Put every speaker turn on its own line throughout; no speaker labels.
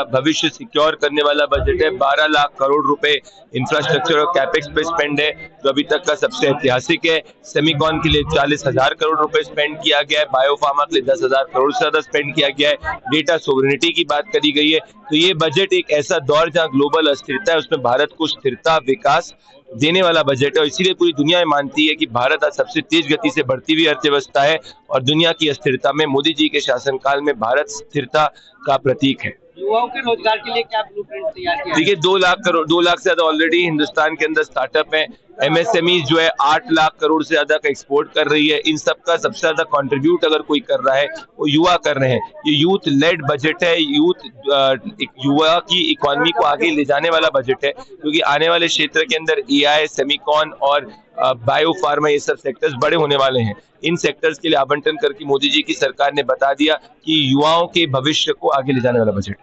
भविष्य सिक्योर करने वाला बजट है। 12 लाख करोड़ रुपए इंफ्रास्ट्रक्चर और कैपेक्स पे स्पेंड है, जो अभी तक का सबसे ऐतिहासिक है। सेमीकॉन के लिए 40,000 करोड़ रुपए स्पेंड किया गया है, बायोफार्मा के लिए 10,000 करोड़ से ज्यादा स्पेंड किया गया है, डेटा सोवरेनिटी की बात करी गई है। तो ये बजट एक ऐसा दौर जहां ग्लोबल अस्थिरता है, उसमें भारत को स्थिरता, विकास देने वाला बजट है। और इसीलिए पूरी दुनिया मानती है कि भारत आज सबसे तेज गति से बढ़ती हुई अर्थव्यवस्था है और दुनिया की अस्थिरता में मोदी जी के शासनकाल में भारत स्थिरता का प्रतीक है।
युवाओं के रोजगार के लिए क्या ब्लूप्रिंट तैयार किया?
देखिए 2 लाख से ज्यादा ऑलरेडी हिंदुस्तान के अंदर स्टार्टअप है। एमएसएमई जो है 8 लाख करोड़ से ज्यादा का एक्सपोर्ट कर रही है। इन सब का सबसे ज्यादा कंट्रीब्यूट अगर कोई कर रहा है वो युवा कर रहे हैं। ये यूथ लेड बजट है, युवा की इकोनॉमी को आगे ले जाने वाला बजट है, क्योंकि आने वाले क्षेत्र के अंदर एआई, सेमीकॉन और बायो फार्मा ये सब सेक्टर्स बड़े होने वाले हैं। इन सेक्टर्स के लिए आवंटन करके मोदी जी की सरकार ने बता दिया कि युवाओं के भविष्य को आगे ले जाने वाला बजट।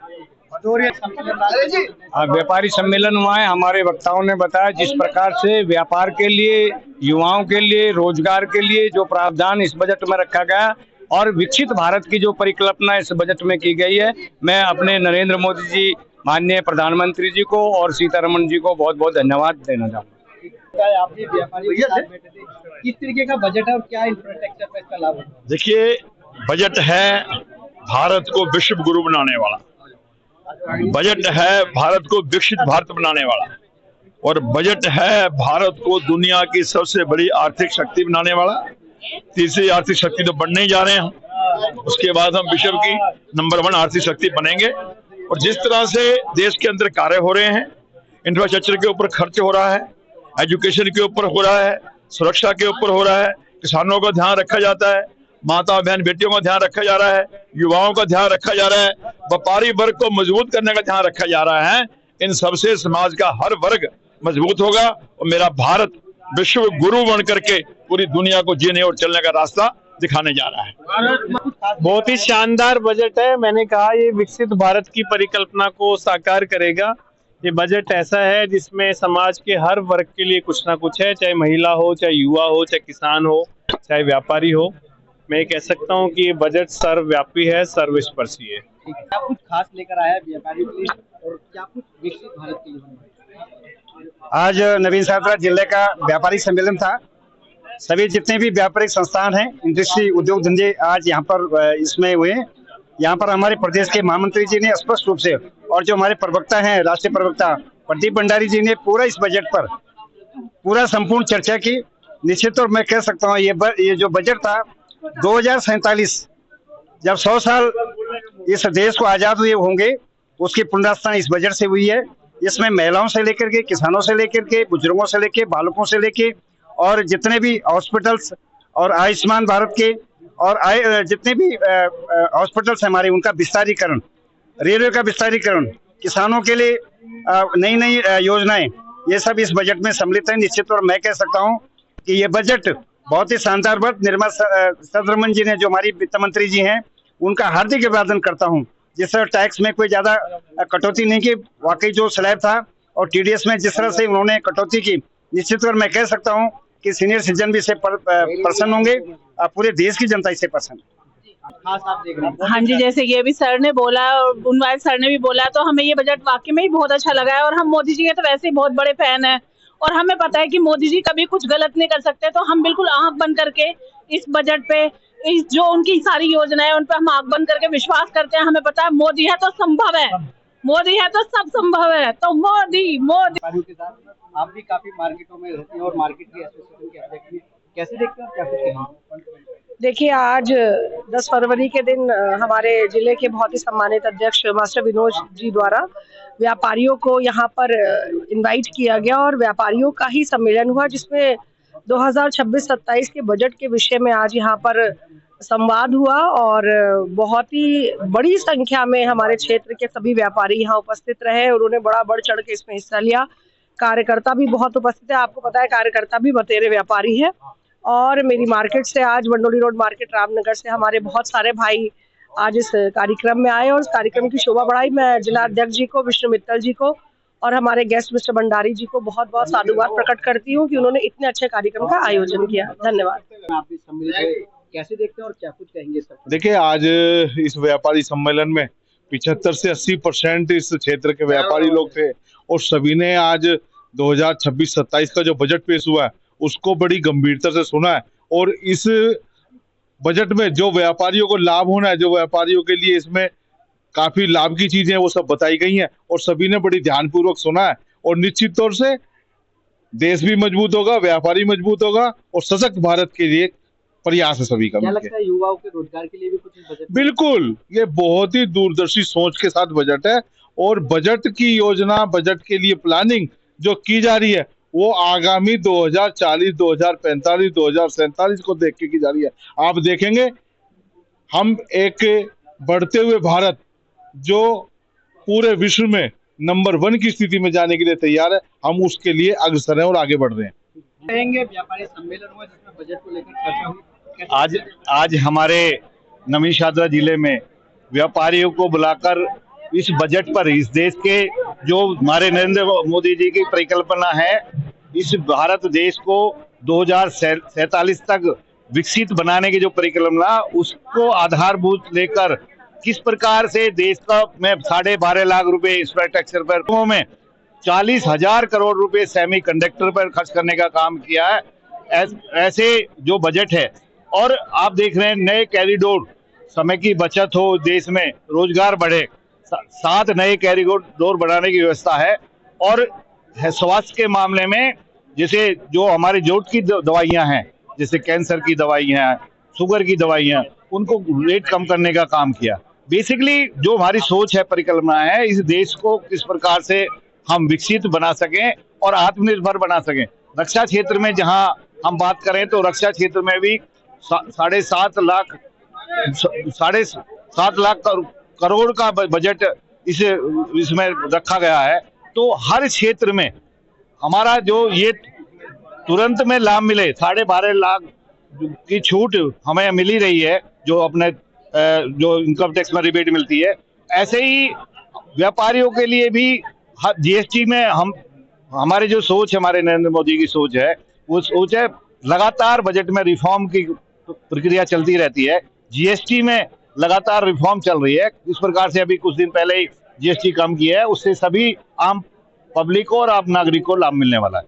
व्यापारी सम्मेलन हुआ है। हमारे वक्ताओं ने बताया जिस प्रकार से व्यापार के लिए, युवाओं के लिए, रोजगार के लिए जो प्रावधान इस बजट में रखा गया और विकसित भारत की जो परिकल्पना इस बजट में की गई है, मैं अपने नरेंद्र मोदी जी, माननीय प्रधानमंत्री जी को और सीतारमण जी को बहुत बहुत धन्यवाद देना चाहूँगा।
आपने व्यापारियों के साथ बैठे थे, किस तरीके का बजट है और क्या इंफ्रास्ट्रक्चर पे इसका लाभ है?
देखिए, बजट है भारत को विश्व गुरु बनाने वाला, बजट है भारत को विकसित भारत बनाने वाला, और बजट है भारत को दुनिया की सबसे बड़ी आर्थिक शक्ति बनाने वाला। तीसरी आर्थिक शक्ति तो बनने ही जा रहे हैं हम, उसके बाद हम विश्व की नंबर 1 आर्थिक शक्ति बनेंगे। और जिस तरह से देश के अंदर कार्य हो रहे हैं, इंफ्रास्ट्रक्चर के ऊपर खर्च हो रहा है, एजुकेशन के ऊपर हो रहा है, सुरक्षा के ऊपर हो रहा है, किसानों का ध्यान रखा जाता है, माता बहन बेटियों का ध्यान रखा जा रहा है, युवाओं का ध्यान रखा जा रहा है, व्यापारी वर्ग को मजबूत करने का ध्यान रखा जा रहा है। इन सबसे समाज का हर वर्ग मजबूत होगा और मेरा भारत विश्व गुरु बन करके पूरी दुनिया को जीने और चलने का रास्ता दिखाने जा रहा है।
बहुत ही शानदार बजट है। मैंने कहा ये विकसित भारत की परिकल्पना को साकार करेगा। ये बजट ऐसा है जिसमें समाज के हर वर्ग के लिए कुछ ना कुछ है, चाहे महिला हो, चाहे युवा हो, चाहे किसान हो, चाहे व्यापारी हो। मैं कह सकता हूँ कि ये बजट सर्वव्यापी है, सर्वस्पर्शी है।
क्या कुछ खास लेकर आया है व्यापारियों के लिए और क्या कुछ विकसित भारत के लिए?
आज नवीन साहब जिले का व्यापारी सम्मेलन था। सभी जितने भी व्यापारिक संस्थान हैं, इंडस्ट्री, उद्योग धंधे आज यहाँ पर इसमें हुए। यहाँ पर हमारे प्रदेश के महामंत्री जी ने स्पष्ट रूप से, और जो हमारे प्रवक्ता हैं, राष्ट्रीय प्रवक्ता प्रदीप भंडारी जी ने पूरा इस बजट पर पूरा संपूर्ण चर्चा की। निश्चित तौर मैं कह सकता हूँ ये जो बजट था 2047 जब 100 साल इस देश को आजाद हुए होंगे, उसकी पुनर्स्थापना इस बजट से हुई है। इसमें महिलाओं से लेकर के, किसानों से लेकर के, बुजुर्गों से लेकर, बालकों से लेके और जितने भी हॉस्पिटल्स और आयुष्मान भारत के और जितने भी हॉस्पिटल्स हमारे, उनका विस्तारीकरण, रेलवे का विस्तारीकरण, किसानों के लिए नई नई योजनाएं, ये सब इस बजट में सम्मिलित है। निश्चित तौर मैं कह सकता हूँ कि ये बजट बहुत ही शानदार बजट। निर्मला सीतारमण जी ने, जो हमारी वित्त मंत्री जी हैं, उनका हार्दिक अभिवादन करता हूँ। जिस तरह टैक्स में कोई ज्यादा कटौती नहीं की, वाकई जो स्लैब था और टीडीएस में जिस तरह से उन्होंने कटौती की, निश्चित तौर मैं कह सकता हूँ कि सीनियर सिटीजन भी इससे प्रसन्न होंगे, पूरे देश की जनता इससे प्रसन्न।
हाँ जी, जैसे ये भी सर ने बोला और उनवाल सर ने भी बोला, तो हमें ये बजट वाकई में ही बहुत अच्छा लगा है। और हम मोदी जी के तो वैसे ही बहुत बड़े फैन हैं और हमें पता है कि मोदी जी कभी कुछ गलत नहीं कर सकते। तो हम बिल्कुल आंख बंद करके इस बजट पे, इस जो उनकी सारी योजनाएं, उन पर हम आंख बंद करके विश्वास करते हैं। हमें पता है मोदी है तो संभव है, मोदी है तो सब संभव है। तो मोदी
के साथ आप भी काफी मार्केटों में रहती हैं और मार्केट की एसोसिएशन के अध्यक्ष हैं, कैसे देखते हैं, क्या कुछ कहेंगे?
देखिए, आज 10 फरवरी के दिन हमारे जिले के बहुत ही सम्मानित अध्यक्ष मास्टर विनोद जी द्वारा व्यापारियों को यहाँ पर इनवाइट किया गया और व्यापारियों का ही सम्मेलन हुआ, जिसमें 2026-27 के बजट के विषय में आज यहाँ पर संवाद हुआ। और बहुत ही बड़ी संख्या में हमारे क्षेत्र के सभी व्यापारी यहाँ उपस्थित रहे और उन्होंने बड़ा बढ़ चढ़ के इसमें हिस्सा लिया। कार्यकर्ता भी बहुत उपस्थित है, आपको पता है कार्यकर्ता भी बतेरे व्यापारी है। और मेरी मार्केट से, आज मंडोली रोड मार्केट रामनगर से हमारे बहुत सारे भाई आज इस कार्यक्रम में आए और इस कार्यक्रम की शोभा बढ़ाई। मैं जिला अध्यक्ष जी को, विष्णु मित्तल जी को और हमारे गेस्ट मिस्टर भंडारी जी को बहुत बहुत साधुवाद प्रकट करती हूँ कि उन्होंने इतने अच्छे कार्यक्रम का आयोजन किया। धन्यवाद।
आप भी सम्मिलित हैं, कैसे देखते हैं और क्या कुछ कहेंगे सर?
देखिए, आज इस व्यापारी सम्मेलन में
75 से 80% इस क्षेत्र के व्यापारी लोग थे और सभी ने आज 2026-27 का जो बजट पेश हुआ है उसको बड़ी गंभीरता से सुना है। और इस बजट में जो व्यापारियों को लाभ होना है, जो व्यापारियों के लिए इसमें काफी लाभ की चीजें वो सब बताई गई हैं और सभी ने बड़ी ध्यानपूर्वक सुना है। और निश्चित तौर से देश भी मजबूत होगा, व्यापारी मजबूत होगा और सशक्त भारत के लिए प्रयास है सभी का।
क्या लगता है युवाओं के रोजगार के लिए भी कुछ बजट?
बिल्कुल, ये बहुत ही दूरदर्शी सोच के साथ बजट है और बजट की योजना, बजट के लिए प्लानिंग जो की जा रही है वो आगामी 2040, 2045, 2047 को देख के की जा रही है। आप देखेंगे हम एक बढ़ते हुए भारत जो पूरे विश्व में नंबर 1 की स्थिति में जाने के लिए तैयार है, हम उसके लिए अग्रसर हैं और आगे बढ़ रहे हैं।
कहेंगे व्यापारी सम्मेलन हुआ जिसमें बजट को लेकर चर्चा हुई।
आज हमारे नवीन शाहतरा जिले में व्यापारियों को बुलाकर इस बजट पर, इस देश के जो हमारे नरेंद्र मोदी जी की परिकल्पना है, इस भारत देश को 2047 तक विकसित बनाने की जो परिकल्पना, उसको आधारभूत लेकर किस प्रकार से देश का में 12.5 लाख रुपए इंफ्रास्ट्रक्चर पर में 40,000 करोड़ रुपए सेमी कंडक्टर पर खर्च करने का काम किया है। ऐसे जो बजट है और आप देख रहे हैं नए कॉरिडोर, समय की बचत हो, देश में रोजगार बढ़े, 7 नए कॉरिडोर बढ़ाने की व्यवस्था है। और स्वास्थ्य के मामले में जैसे जो हमारे जोट की दवाइयां हैं, जैसे कैंसर की दवाइयां हैं, शुगर की दवाइयां, उनको रेट कम करने का काम किया। बेसिकली जो हमारी सोच है, परिकल्पना है, इस देश को किस प्रकार से हम विकसित बना सकें और आत्मनिर्भर बना सकें। रक्षा क्षेत्र में जहां हम बात करें तो रक्षा क्षेत्र में भी 7.5 लाख करोड़ का बजट इसमें रखा गया है। तो हर क्षेत्र में हमारा जो ये तुरंत में लाभ मिले, 12.5 लाख की छूट हमें मिल ही रही है, जो अपने जो इनकम टैक्स में रिबेट मिलती है, ऐसे ही व्यापारियों के लिए भी जीएसटी में हमारे जो सोच है, हमारे नरेंद्र मोदी की सोच है, वो सोच है लगातार बजट में रिफॉर्म की प्रक्रिया चलती रहती है। जीएसटी में लगातार रिफॉर्म चल रही है। इस प्रकार से अभी कुछ दिन पहले ही जीएसटी कम किया है, उससे सभी आम पब्लिक को और आम नागरिक को लाभ मिलने वाला है।